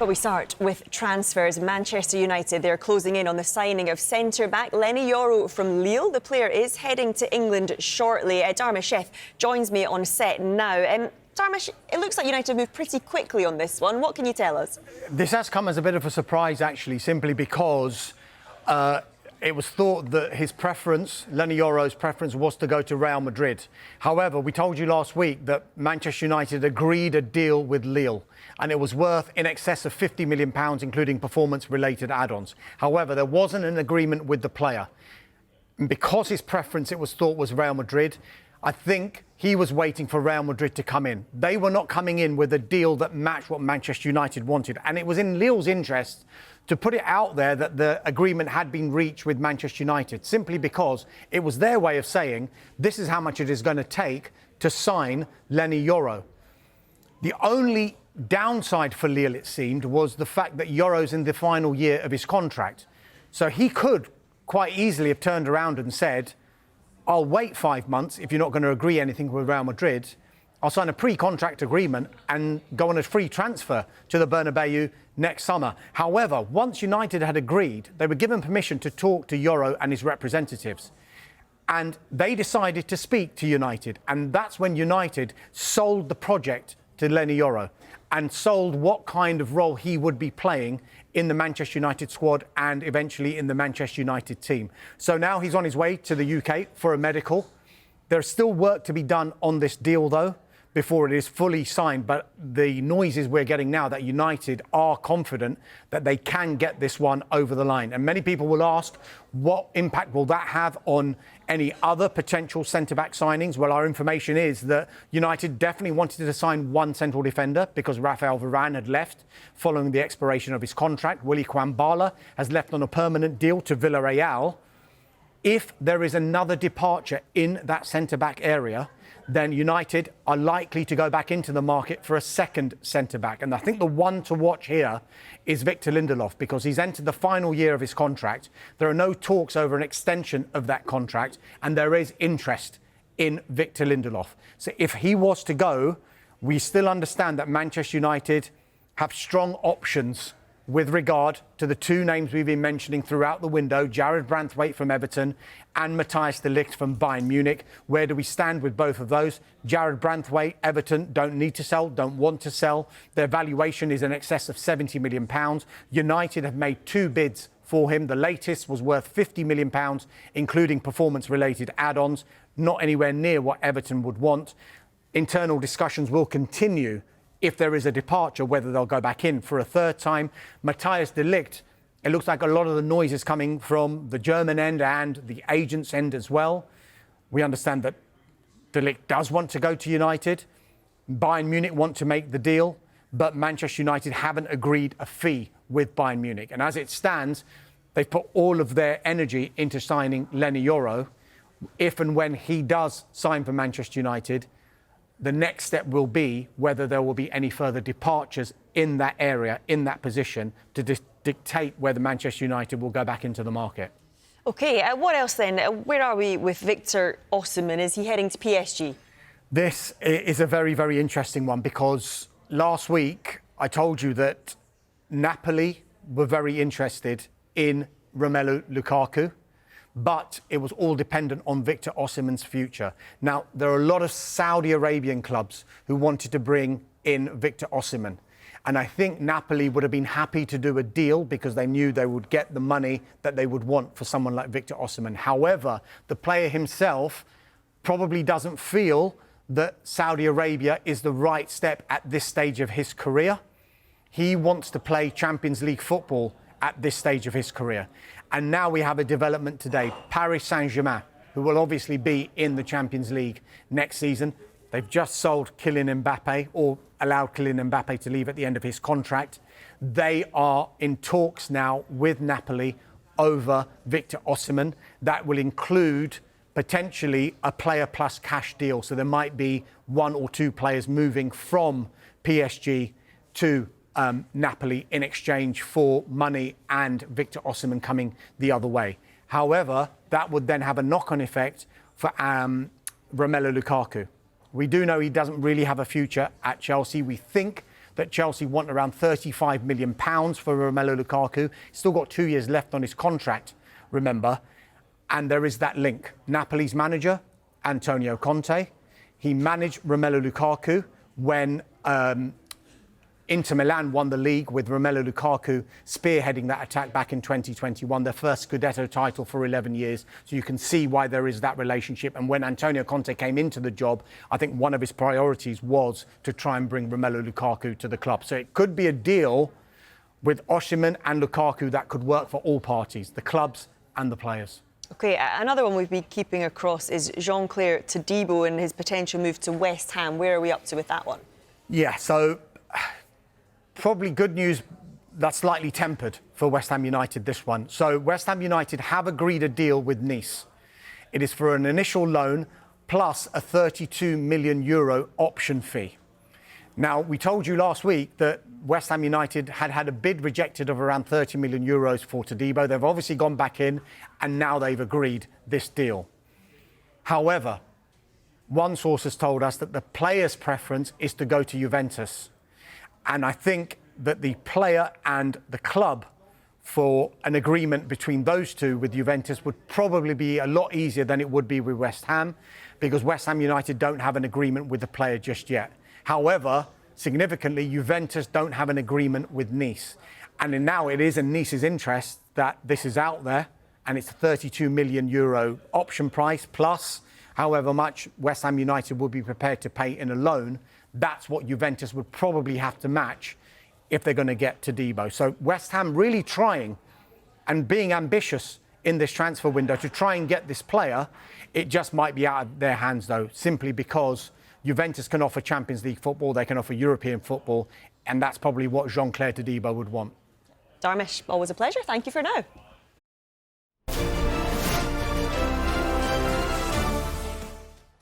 Well, we start with transfers. Manchester United, they're closing in on the signing of centre-back Leny Yoro from Lille. The player is heading to England shortly. Dharmesh Sheth joins me on set now. Dharmesh, it looks like United moved pretty quickly on this one. What can you tell us? This has come as a bit of a surprise, actually, simply because it was thought that his preference, Leny Yoro's preference, was to go to Real Madrid. However, we told you last week that Manchester United agreed a deal with Lille, and it was worth in excess of £50 million, including performance-related add-ons. However, there wasn't an agreement with the player. And because his preference, it was thought, was Real Madrid, I think he was waiting for Real Madrid to come in. They were not coming in with a deal that matched what Manchester United wanted. And it was in Lille's interest to put it out there that the agreement had been reached with Manchester United, simply because it was their way of saying, this is how much it is going to take to sign Leny Yoro. The only downside for Lille, it seemed, was the fact that Yoro's in the final year of his contract. So he could quite easily have turned around and said, I'll wait 5 months if you're not going to agree anything with Real Madrid. I'll sign a pre-contract agreement and go on a free transfer to the Bernabeu next summer. However, once United had agreed, they were given permission to talk to Yoro and his representatives. And they decided to speak to United. And that's when United sold the project to Leny Yoro and sold what kind of role he would be playing in the Manchester United squad and eventually in the Manchester United team. So now he's on his way to the UK for a medical. There's still work to be done on this deal, though, before it is fully signed. But the noises we're getting now that United are confident that they can get this one over the line. And many people will ask, what impact will that have on any other potential centre-back signings? Well, our information is that United definitely wanted to sign one central defender because Rafael Varane had left following the expiration of his contract. Willy Kwambala has left on a permanent deal to Villarreal. If there is another departure in that centre-back area, then United are likely to go back into the market for a second centre-back. And I think the one to watch here is Victor Lindelof, because he's entered the final year of his contract. There are no talks over an extension of that contract, and there is interest in Victor Lindelof. So if he was to go, we still understand that Manchester United have strong options with regard to the two names we've been mentioning throughout the window, Jarrad Branthwaite from Everton and Matthijs de Ligt from Bayern Munich. Where do we stand with both of those? Jarrad Branthwaite, Everton don't need to sell, don't want to sell. Their valuation is in excess of £70 million. United have made two bids for him. The latest was worth £50 million, including performance-related add-ons, not anywhere near what Everton would want. Internal discussions will continue if there is a departure, whether they'll go back in for a third time. Matthijs de Ligt, it looks like a lot of the noise is coming from the German end and the agent's end as well. We understand that de Ligt does want to go to United. Bayern Munich want to make the deal, but Manchester United haven't agreed a fee with Bayern Munich. And as it stands, they've put all of their energy into signing Leny Yoro. If and when he does sign for Manchester United, the next step will be whether there will be any further departures in that area, in that position, to dictate whether Manchester United will go back into the market. OK, what else then? Where are we with Victor Osimhen? Is he heading to PSG? This is a very, very interesting one, because last week I told you that Napoli were very interested in Romelu Lukaku, but it was all dependent on Victor Osimhen's future. Now, there are a lot of Saudi Arabian clubs who wanted to bring in Victor Osimhen. And I think Napoli would have been happy to do a deal because they knew they would get the money that they would want for someone like Victor Osimhen. However, the player himself probably doesn't feel that Saudi Arabia is the right step at this stage of his career. He wants to play Champions League football at this stage of his career. And now we have a development today. Paris Saint-Germain, who will obviously be in the Champions League next season. They've just sold Kylian Mbappe, or allowed Kylian Mbappe to leave at the end of his contract. They are in talks now with Napoli over Victor Osimhen. That will include potentially a player plus cash deal. So there might be one or two players moving from PSG to Napoli in exchange for money, and Victor Osimhen coming the other way. However, that would then have a knock-on effect for Romelu Lukaku. We do know he doesn't really have a future at Chelsea. We think that Chelsea want around £35 million for Romelu Lukaku. He's still got 2 years left on his contract, remember. And there is that link. Napoli's manager, Antonio Conte, he managed Romelu Lukaku when Inter Milan won the league with Romelu Lukaku spearheading that attack back in 2021, their first Scudetto title for 11 years. So you can see why there is that relationship. And when Antonio Conte came into the job, I think one of his priorities was to try and bring Romelu Lukaku to the club. So it could be a deal with Osimhen and Lukaku that could work for all parties, the clubs and the players. OK, another one we've been keeping across is Jean-Claire Todibo and his potential move to West Ham. Where are we up to with that one? Yeah, so probably good news that's slightly tempered for West Ham United, this one. So West Ham United have agreed a deal with Nice. It is for an initial loan plus a €32 million option fee. Now, we told you last week that West Ham United had a bid rejected of around €30 million for Todibo. They've obviously gone back in and now they've agreed this deal. However, one source has told us that the player's preference is to go to Juventus. And I think that the player and the club for an agreement between those two with Juventus would probably be a lot easier than it would be with West Ham, because West Ham United don't have an agreement with the player just yet. However, significantly, Juventus don't have an agreement with Nice. And now it is in Nice's interest that this is out there, and it's a €32 million option price plus however much West Ham United would be prepared to pay in a loan. That's what Juventus would probably have to match if they're going to get Todibo. So West Ham really trying and being ambitious in this transfer window to try and get this player. It just might be out of their hands, though, simply because Juventus can offer Champions League football, they can offer European football, and that's probably what Jean-Claire Todibo would want. Dharmesh, always a pleasure. Thank you for now.